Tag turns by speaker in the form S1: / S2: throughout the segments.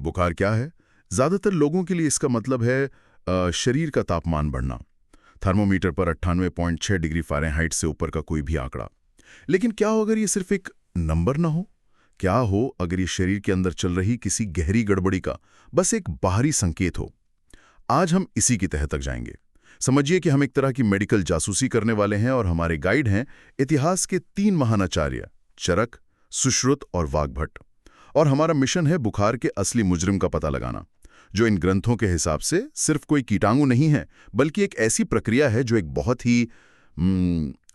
S1: बुखार क्या है? ज्यादातर लोगों के लिए इसका मतलब है शरीर का तापमान बढ़ना। थर्मोमीटर पर 98.6 डिग्री फ़ारेनहाइट से ऊपर का कोई भी आंकड़ा। लेकिन क्या हो अगर ये सिर्फ एक नंबर ना हो? क्या हो अगर ये शरीर के अंदर चल रही किसी गहरी गड़बड़ी का बस एक बाहरी संकेत हो? आज हम इसी की तह तक जाएंगे। समझिए कि हम एक तरह की मेडिकल जासूसी करने वाले हैं और हमारे गाइड हैं इतिहास के 3 महान आचार्य, चरक, सुश्रुत और वाग्भट। और हमारा मिशन है बुखार के असली मुजरिम का पता लगाना, जो इन ग्रंथों के हिसाब से सिर्फ कोई कीटाणु नहीं है, बल्कि एक ऐसी प्रक्रिया है जो एक बहुत ही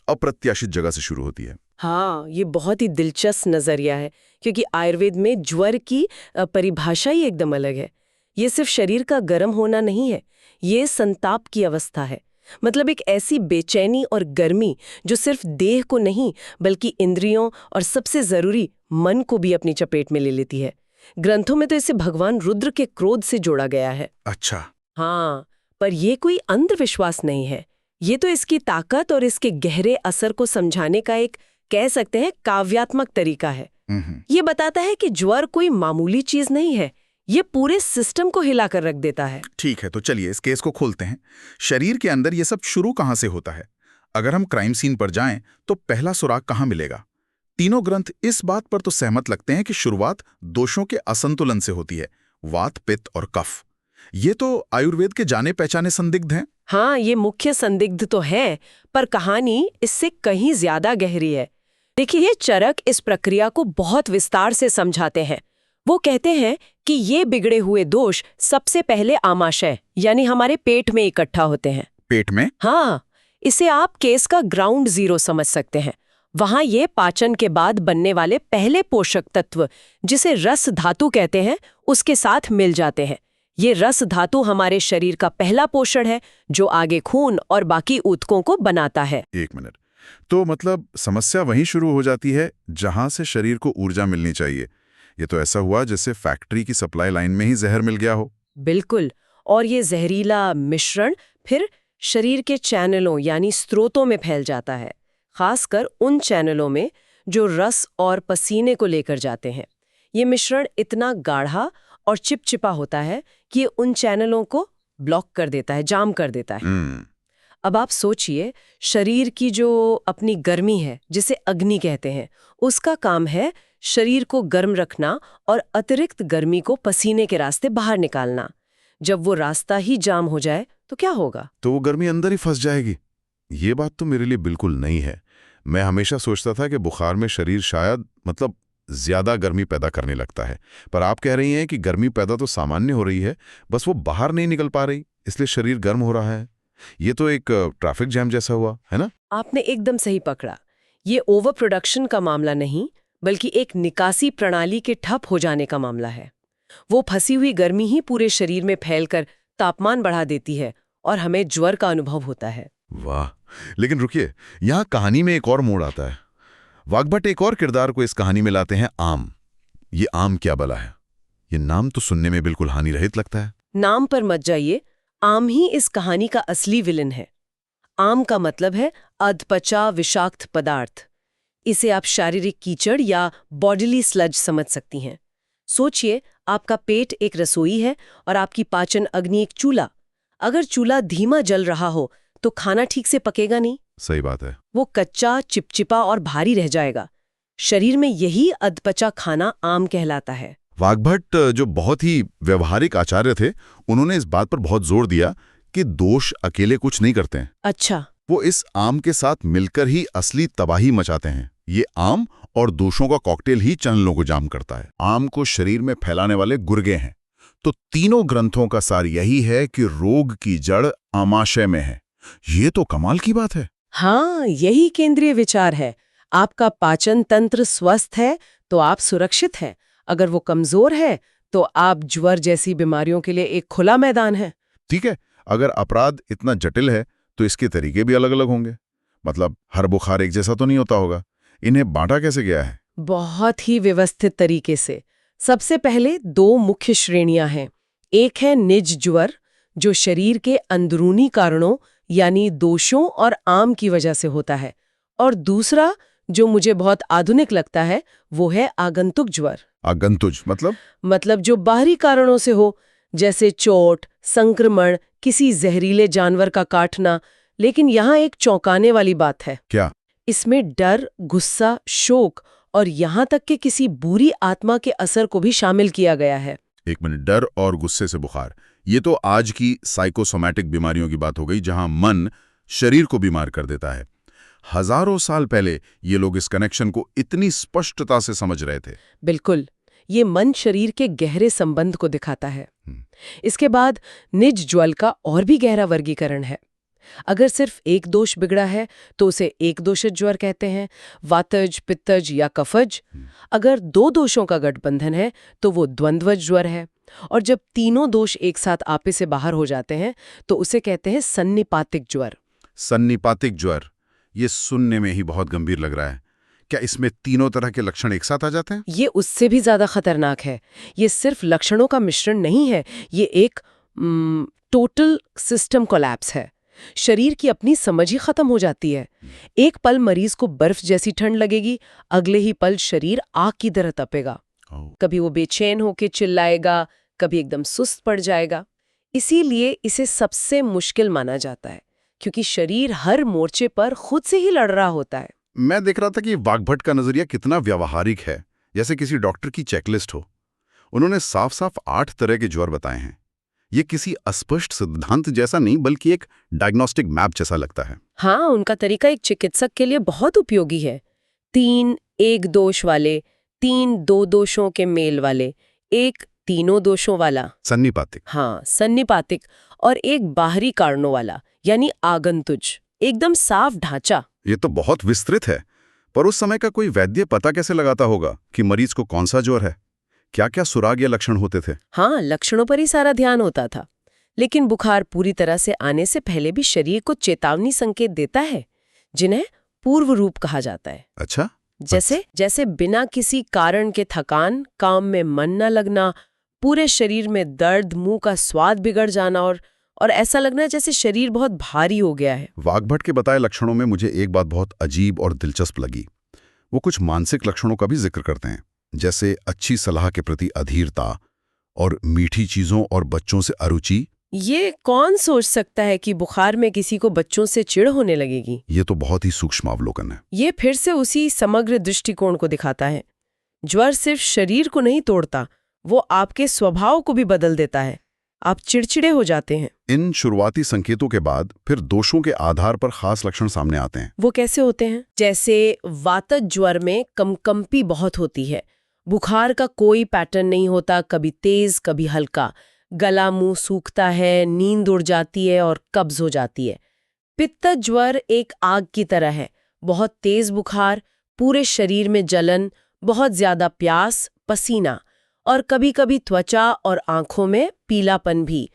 S1: अप्रत्याशित जगह से शुरू होती है।
S2: हाँ, ये बहुत ही दिलचस्प नजरिया है, क्योंकि आयुर्वेद में ज्वर की परिभाषा ही एकदम अलग है। ये सिर्फ शरीर का गर्म होना नहीं है, ये संताप की अवस्था है। मतलब एक ऐसी बेचैनी और गर्मी जो सिर्फ देह को नहीं बल्कि इंद्रियों और सबसे जरूरी मन को भी अपनी चपेट में ले लेती है। ग्रंथों में तो इसे भगवान रुद्र के क्रोध से जोड़ा गया है।
S1: अच्छा।
S2: हाँ, पर यह कोई अंधविश्वास नहीं है। ये तो इसकी ताकत और इसके गहरे असर को समझाने का एक, कह सकते हैं, काव्यात्मक तरीका है। ये बताता है कि ज्वर कोई मामूली चीज नहीं है, ये पूरे सिस्टम को हिलाकर रख देता है।
S3: ठीक है, तो चलिए इस केस को खोलते हैं। शरीर के अंदर ये सब शुरू कहाँ से होता है? अगर हम क्राइम सीन पर जाएं तो पहला सुराग कहाँ मिलेगा? तीनों ग्रंथ इस बात पर तो सहमत लगते हैं कि शुरुआत दोषों के असंतुलन से होती है, वात, पित्त और कफ। ये तो आयुर्वेद के जाने पहचाने संदिग्ध हैं।
S2: हाँ, ये मुख्य संदिग्ध तो है, पर कहानी इससे कहीं ज्यादा गहरी है। देखिए, ये चरक इस प्रक्रिया को बहुत विस्तार से समझाते हैं। वो कहते हैं कि ये बिगड़े हुए दोष सबसे पहले आमाशय यानी हमारे पेट में इकट्ठा होते हैं।
S3: पेट में?
S2: हाँ, इसे आप केस का ग्राउंड जीरो समझ सकते हैं। वहां ये पाचन के बाद बनने वाले पहले पोषक तत्व, जिसे रस धातु कहते हैं, उसके साथ मिल जाते हैं। ये रस धातु हमारे शरीर का पहला पोषण है, जो आगे खून और बाकी ऊतकों को बनाता है।
S3: एक मिनट, तो मतलब समस्या वहीं शुरू हो जाती है जहां से शरीर को ऊर्जा मिलनी चाहिए। ये तो ऐसा हुआ जैसे फैक्ट्री की सप्लाई लाइन में ही जहर मिल गया हो।
S2: बिल्कुल, और ये जहरीला मिश्रण फिर शरीर के चैनलों यानी स्रोतों में फैल जाता है, खासकर उन चैनलों में जो रस और पसीने को लेकर जाते हैं। ये मिश्रण इतना गाढ़ा और चिपचिपा होता है कि ये उन चैनलों को ब्लॉक कर देता है, जाम कर देता है। अब आप सोचिए, शरीर की जो अपनी गर्मी है, जिसे अग्नि कहते हैं, उसका काम है शरीर को गर्म रखना और अतिरिक्त गर्मी को पसीने के रास्ते बाहर निकालना। जब वो रास्ता ही जाम हो जाए तो क्या होगा?
S1: तो वो गर्मी अंदर ही फंस जाएगी। ये बात तो मेरे लिए बिल्कुल नहीं है। मैं हमेशा सोचता था कि बुखार में शरीर शायद ज्यादा गर्मी पैदा करने लगता है, पर आप कह रही हैं कि गर्मी पैदा तो सामान्य हो रही है, बस वो बाहर नहीं निकल पा रही, इसलिए शरीर गर्म हो रहा है। ये तो एक ट्रैफिक जैम जैसा हुआ, है ना?
S2: आपने एकदम सही पकड़ा। ये ओवर प्रोडक्शन का मामला नहीं, बल्कि एक निकासी प्रणाली के ठप हो जाने का मामला है। वो फंसी हुई गर्मी ही पूरे शरीर में फैलकर तापमान बढ़ा देती है और हमें ज्वर का अनुभव होता है।
S1: वाह, लेकिन रुकिए, यहाँ कहानी में एक और मोड़ आता है। वाग्भट एक और किरदार को इस कहानी में लाते हैं, आम। ये आम क्या बला है? ये नाम तो सुनने में बिल्कुल हानि रहित लगता है।
S2: नाम पर मत जाइए, आम ही इस कहानी का असली विलन है। आम का मतलब है अधपचा विषाक्त पदार्थ। इसे आप शारीरिक कीचड़ या बॉडीली स्लज समझ सकती हैं। सोचिए, आपका पेट एक रसोई है और आपकी पाचन अग्नि एक चूल्हा। अगर चूल्हा धीमा जल रहा हो तो खाना ठीक से पकेगा नहीं।
S1: सही बात है।
S2: वो कच्चा, चिपचिपा और भारी रह जाएगा। शरीर में यही अधपचा खाना आम कहलाता है।
S1: वाग्भट, जो बहुत ही व्यवहारिक आचार्य थे, उन्होंने इस बात पर बहुत जोर दिया कि दोष अकेले कुछ नहीं करते हैं।
S2: अच्छा।
S1: वो इस आम के साथ मिलकर ही असली तबाही मचाते हैं। ये आम और दोषों का कॉकटेल ही चैनलों को जाम करता है। आम को शरीर में फैलाने वाले गुर्गे हैं। तो तीनों ग्रंथों का सार यही है कि रोग की जड़ आमाशय में है। ये तो कमाल की बात है।
S2: हाँ, यही केंद्रीय विचार है। आपका पाचन तंत्र स्वस्थ है तो आप सुरक्षित हैं। अगर वो कमजोर है तो आप ज्वर जैसी बीमारियों के लिए एक खुला मैदान है।
S1: ठीक है, अगर अपराध इतना जटिल है तो इसके तरीके भी अलग अलग होंगे। मतलब हर बुखार एक जैसा तो नहीं होता होगा। इन्हें बांटा कैसे गया है?
S2: बहुत ही व्यवस्थित तरीके से। सबसे पहले 2 मुख्य श्रेणियां हैं। एक है निज ज्वर, जो शरीर के अंदरूनी कारणों यानी दोषों और आम की वजह से होता है, और दूसरा जो मुझे बहुत आधुनिक लगता है वो है आगंतुक ज्वर।
S3: आगंतुज
S2: मतलब जो बाहरी कारणों से हो, जैसे चोट, संक्रमण, किसी जहरीले जानवर का काटना। लेकिन यहाँ एक चौंकाने वाली बात है।
S3: क्या?
S2: इसमें डर, गुस्सा, शोक और यहाँ तक कि किसी बुरी आत्मा के असर को भी शामिल किया गया है।
S1: एक मिनट, डर और गुस्से से बुखार, ये तो आज की साइकोसोमैटिक बीमारियों की बात हो गई, जहां मन शरीर को बीमार कर देता है। हजारों साल पहले ये लोग इस कनेक्शन को इतनी स्पष्टता से समझ रहे थे।
S2: बिल्कुल, ये मन शरीर के गहरे संबंध को दिखाता है। इसके बाद निज ज्वल का और भी गहरा वर्गीकरण है। अगर सिर्फ एक दोष बिगड़ा है तो उसे एक दोषित ज्वर कहते हैं, वातज, पित्तज या कफज। अगर दो दोषों का गठबंधन है तो वो द्वंद्वज ज्वर है। और जब तीनों दोष एक साथ आपे से बाहर हो जाते हैं तो उसे कहते हैं सन्निपातिक ज्वर।
S1: सन्निपातिक ज्वर, ये सुनने में ही बहुत गंभीर लग रहा है। क्या इसमें तीनों तरह के लक्षण एक साथ आ जाते हैं?
S2: ये उससे भी ज्यादा खतरनाक है। ये सिर्फ लक्षणों का मिश्रण नहीं है, ये एक टोटल सिस्टम कोलैप्स है। शरीर की अपनी समझ ही खत्म हो जाती है। एक पल मरीज को बर्फ जैसी ठंड लगेगी, अगले ही पल शरीर आग की तरह तपेगा। कभी वो बेचैन होकर चिल्लाएगा, कभी एकदम सुस्त पड़ जाएगा। इसीलिए इसे सबसे मुश्किल माना जाता है, क्योंकि शरीर हर मोर्चे पर खुद से ही लड़ रहा होता है।
S3: मैं देख रहा था कि वाग्भट का नजरिया कितना व्यावहारिक है, जैसे किसी डॉक्टर की चेकलिस्ट हो। उन्होंने साफ साफ 8 तरह के ज्वर बताए हैं। ये किसी अस्पष्ट सिद्धांत जैसा नहीं, बल्कि एक डायग्नोस्टिक मैप जैसा लगता है।
S2: हाँ, उनका तरीका एक चिकित्सक के लिए बहुत उपयोगी है। 3 एक दोष वाले, 3 2 दोषों के मेल वाले, एक तीनों दोषों वाला,
S3: सन्निपातिक।
S2: हाँ सन्निपातिक, और एक बाहरी कारणों वाला यानी आगंतुज। एकदम साफ ढांचा।
S3: ये तो बहुत विस्तृत है। पर उस समय का कोई वैद्य पता कैसे लगाता होगा कि मरीज को कौन सा ज्वर है? क्या क्या सुराग या लक्षण होते थे?
S2: हाँ, लक्षणों पर ही सारा ध्यान होता था। लेकिन बुखार पूरी तरह से आने से पहले भी शरीर को चेतावनी संकेत देता है, जिन्हें पूर्व रूप कहा जाता है।
S3: अच्छा,
S2: जैसे बिना किसी कारण के थकान, काम में मन न लगना, पूरे शरीर में दर्द, मुंह का स्वाद बिगड़ जाना और ऐसा लगना जैसे शरीर बहुत भारी हो गया है।
S3: वाग्भट के बताए लक्षणों में मुझे एक बात बहुत अजीब और दिलचस्प लगी। वो कुछ मानसिक लक्षणों का भी जिक्र करते हैं, जैसे अच्छी सलाह के प्रति अधीरता और मीठी चीजों और बच्चों से अरुचि।
S2: ये कौन सोच सकता है कि बुखार में किसी को बच्चों से चिढ़ होने लगेगी?
S3: ये तो बहुत ही सूक्ष्म अवलोकन है।
S2: ये फिर से उसी समग्र दृष्टिकोण को दिखाता है। ज्वर सिर्फ शरीर को नहीं तोड़ता, वो आपके स्वभाव को भी बदल देता है। आप चिड़चिड़े हो जाते हैं।
S3: इन शुरुआती संकेतों के बाद फिर दोषों के आधार पर खास लक्षण सामने आते हैं।
S2: वो कैसे होते हैं? जैसे वातज ज्वर में कंपी बहुत होती है। बुखार का कोई पैटर्न नहीं होता, कभी तेज कभी हल्का। गला मुंह सूखता है, नींद उड़ जाती है और कब्ज हो जाती है। पित्तज ज्वर एक आग की तरह है, बहुत तेज बुखार, पूरे शरीर में जलन, बहुत ज्यादा प्यास, पसीना और कभी-कभी त्वचा और आंखों में पीलापन भी।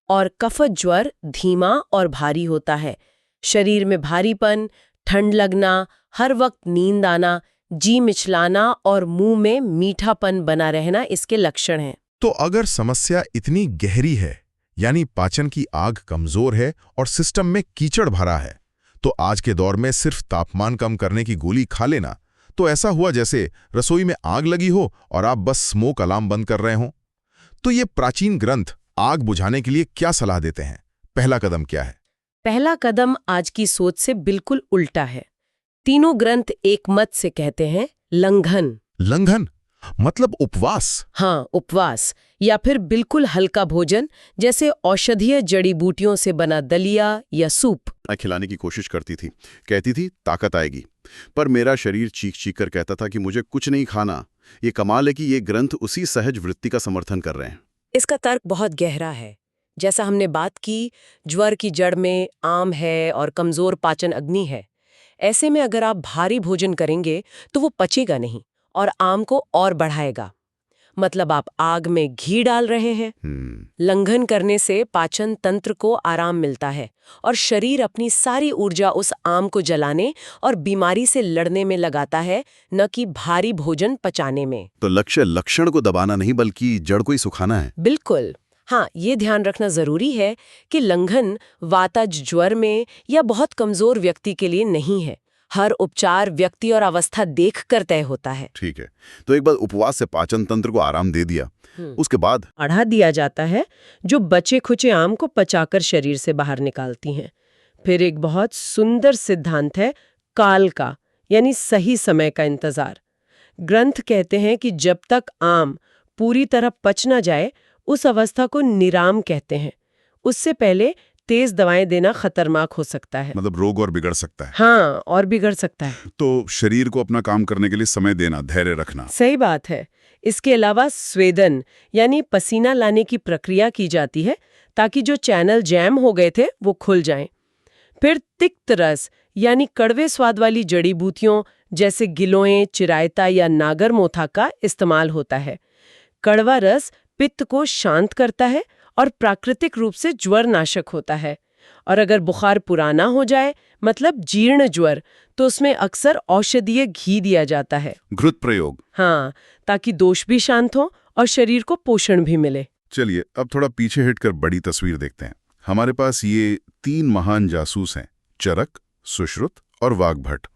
S2: और कफज ज्वर धीमा और भारी होता है, शरीर में भारीपन, ठंड लगना, हर वक्त नींद आना, जी मिचलाना और मुंह में मीठापन बना रहना इसके लक्षण हैं।
S1: तो अगर समस्या इतनी गहरी है, यानी पाचन की आग कमजोर है और सिस्टम में कीचड़ भरा है, तो आज के दौर में सिर्फ तापमान कम करने की गोली खा लेना तो ऐसा हुआ जैसे रसोई में आग लगी हो और आप बस स्मोक अलार्म बंद कर रहे हों। तो ये प्राचीन ग्रंथ आग बुझाने के लिए क्या सलाह देते हैं? पहला कदम क्या है?
S2: पहला कदम आज की सोच से बिल्कुल उल्टा है। तीनों ग्रंथ एक मत से कहते हैं लंघन।
S1: लंघन मतलब उपवास?
S2: हाँ, उपवास या फिर बिल्कुल हल्का भोजन, जैसे औषधीय जड़ी बूटियों से बना दलिया या सूप।
S3: खिलाने की कोशिश करती थी, कहती थी ताकत आएगी, पर मेरा शरीर चीख चीख कर कहता था कि मुझे कुछ नहीं खाना। ये कमाल है कि ये ग्रंथ उसी सहज वृत्ति का समर्थन कर रहे हैं।
S2: इसका तर्क बहुत गहरा है। जैसा हमने बात की, ज्वर की जड़ में आम है और कमजोर पाचन अग्नि है। ऐसे में अगर आप भारी भोजन करेंगे तो वो पचेगा नहीं और आम को और बढ़ाएगा। मतलब आप आग में घी डाल रहे हैं। लंघन करने से पाचन तंत्र को आराम मिलता है और शरीर अपनी सारी ऊर्जा उस आम को जलाने और बीमारी से लड़ने में लगाता है, न कि भारी भोजन पचाने में।
S3: तो लक्ष्य लक्षण को दबाना नहीं, बल्कि जड़ को ही सुखाना है।
S2: बिल्कुल। हाँ, ये ध्यान रखना जरूरी है कि लंघन वातज ज्वर में या बहुत कमजोर व्यक्ति के लिए नहीं है। हर उपचार व्यक्ति और अवस्था देखकर तय होता है।
S1: ठीक है, तो एक बार उपवास से पाचन तंत्र को आराम दे दिया, उसके बाद
S2: काढ़ा दिया जाता है जो बचे खुचे आम को पचाकर शरीर से बाहर निकालती हैं। फिर एक बहुत सुंदर सिद्धांत है काल का, यानी सही समय का इंतजार। ग्रंथ कहते हैं कि जब तक आम पूरी तरह पच ना जाए उस अवस्था को निराम कहते हैं। उससे पहले तेज दवाएं देना खतरनाक हो सकता है।
S1: मतलब रोग और बिगड़ सकता है।
S2: हाँ, और बिगड़ सकता है।
S1: तो शरीर को अपना काम करने के लिए समय देना, धैर्य रखना।
S2: सही बात है। इसके अलावा स्वेदन यानी पसीना लाने की प्रक्रिया की जाती है ताकि जो चैनल जैम हो गए थे वो खुल जाएं। फिर तिक्त रस यानी कड़वे स्वाद वाली जड़ी बूटियों जैसे गिलोय, चिरायता या नागर मोथा का इस्तेमाल होता है। कड़वा रस पित्त को शांत करता है और प्राकृतिक रूप से ज्वर नाशक होता है। और अगर बुखार पुराना हो जाए, मतलब जीर्ण ज्वर, तो उसमें अक्सर औषधीय घी दिया जाता है।
S1: घृत प्रयोग।
S2: हाँ, ताकि दोष भी शांत हो और शरीर को पोषण भी मिले।
S1: चलिए अब थोड़ा पीछे हटकर बड़ी तस्वीर देखते हैं। हमारे पास ये 3 महान जासूस हैं, चरक, सुश्रुत और वाग्भट।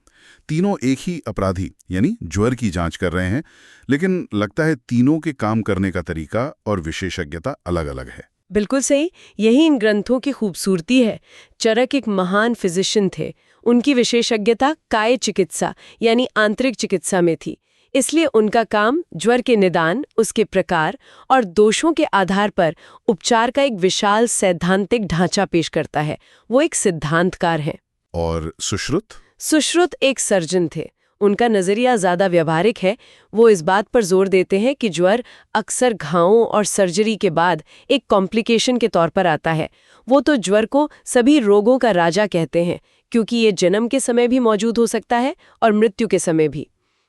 S1: तीनों एक ही अपराधी यानी ज्वर की जांच कर रहे हैं, लेकिन लगता है तीनों के काम करने का तरीका और विशेषज्ञता अलग-अलग है।
S2: बिल्कुल सही, यही इन ग्रंथों की खूबसूरती है। चरक एक महान फिजिशियन थे। उनकी विशेषज्ञता काय चिकित्सा यानी आंतरिक चिकित्सा में थी। इसलिए उनका काम ज्वर के निदान, उसके प्रकार और दोषों के आधार पर उपचार का एक विशाल सैद्धांतिक ढांचा पेश करता है। वो एक सिद्धांतकार हैं।
S1: और सुश्रुत?
S2: सुश्रुत एक सर्जन थे। उनका नजरिया ज्यादा व्यवहारिक है। वो इस बात पर जोर देते हैं कि ज्वर अक्सर घावों और सर्जरी के बाद एक कॉम्प्लिकेशन के तौर पर आता है। वो तो ज्वर को सभी रोगों का राजा कहते हैं, क्योंकि ये जन्म के समय भी मौजूद हो सकता है और मृत्यु के समय भी।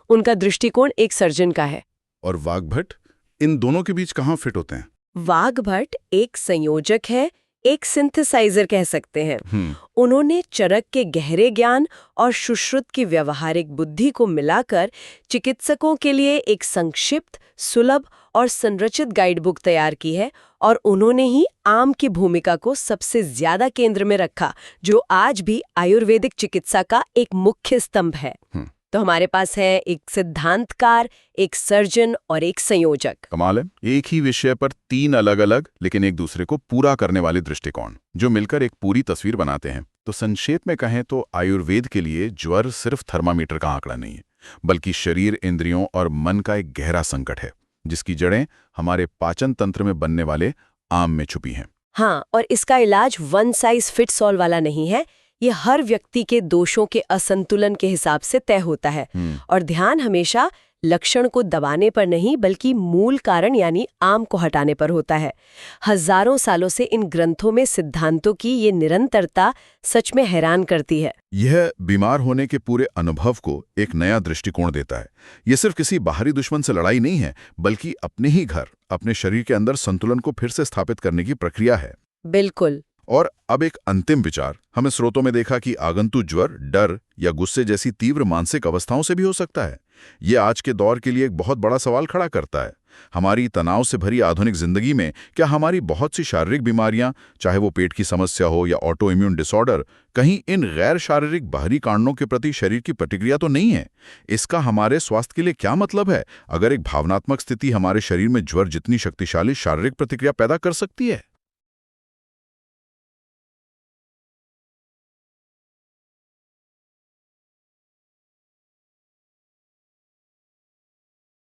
S2: उनका दृष्टिकोण एक सर्जन का है।
S1: और वाग्भट इन दोनों के बीच कहाँ फिट होते हैं?
S2: वाग्भट एक संयोजक है, एक सिंथेसाइजर कह सकते हैं। उन्होंने चरक के गहरे ज्ञान और सुश्रुत की व्यवहारिक बुद्धि को मिलाकर चिकित्सकों के लिए एक संक्षिप्त, सुलभ और संरचित गाइड बुक तैयार की है, और उन्होंने ही आम की भूमिका को सबसे ज्यादा केंद्र में रखा, जो आज भी आयुर्वेदिक चिकित्सा का एक मुख्य स्तंभ है। तो हमारे पास है एक सिद्धांतकार, एक सर्जन और एक संयोजक।
S1: कमाल है, एक ही विषय पर 3 अलग-अलग लेकिन एक दूसरे को पूरा करने वाले दृष्टिकोण, जो मिलकर एक पूरी तस्वीर बनाते हैं। तो संक्षेप में कहें तो आयुर्वेद के लिए ज्वर सिर्फ थर्मामीटर का आंकड़ा नहीं है, बल्कि शरीर, इंद्रियों और मन का एक गहरा संकट है, जिसकी जड़ें हमारे पाचन तंत्र में बनने वाले आम में छुपी हैं।
S2: हाँ, और इसका इलाज वन साइज फिट्स ऑल वाला नहीं है। ये हर व्यक्ति के दोषों के असंतुलन के हिसाब से तय होता है। और ध्यान हमेशा लक्षण को दबाने पर नहीं, बल्कि मूल कारण यानी आम को हटाने पर होता है। हजारों सालों से इन ग्रंथों में सिद्धांतों की ये निरंतरता सच में हैरान करती है।
S1: यह बीमार होने के पूरे अनुभव को एक नया दृष्टिकोण देता है। ये सिर्फ किसी बाहरी दुश्मन से लड़ाई नहीं है, बल्कि अपने ही घर, अपने शरीर के अंदर संतुलन को फिर से स्थापित करने की प्रक्रिया है।
S2: बिल्कुल।
S1: और अब एक अंतिम विचार। हमें स्रोतों में देखा कि आगंतुक ज्वर, डर या गुस्से जैसी तीव्र मानसिक अवस्थाओं से भी हो सकता है। ये आज के दौर के लिए एक बहुत बड़ा सवाल खड़ा करता है। हमारी तनाव से भरी आधुनिक जिंदगी में क्या हमारी बहुत सी शारीरिक बीमारियां, चाहे वो पेट की समस्या हो या ऑटो इम्यून डिसऑर्डर, कहीं इन गैर शारीरिक बाहरी कारणों के प्रति शरीर की प्रतिक्रिया तो नहीं है? इसका हमारे स्वास्थ्य के लिए क्या मतलब है, अगर एक भावनात्मक स्थिति हमारे शरीर में ज्वर जितनी शक्तिशाली शारीरिक प्रतिक्रिया पैदा कर सकती है?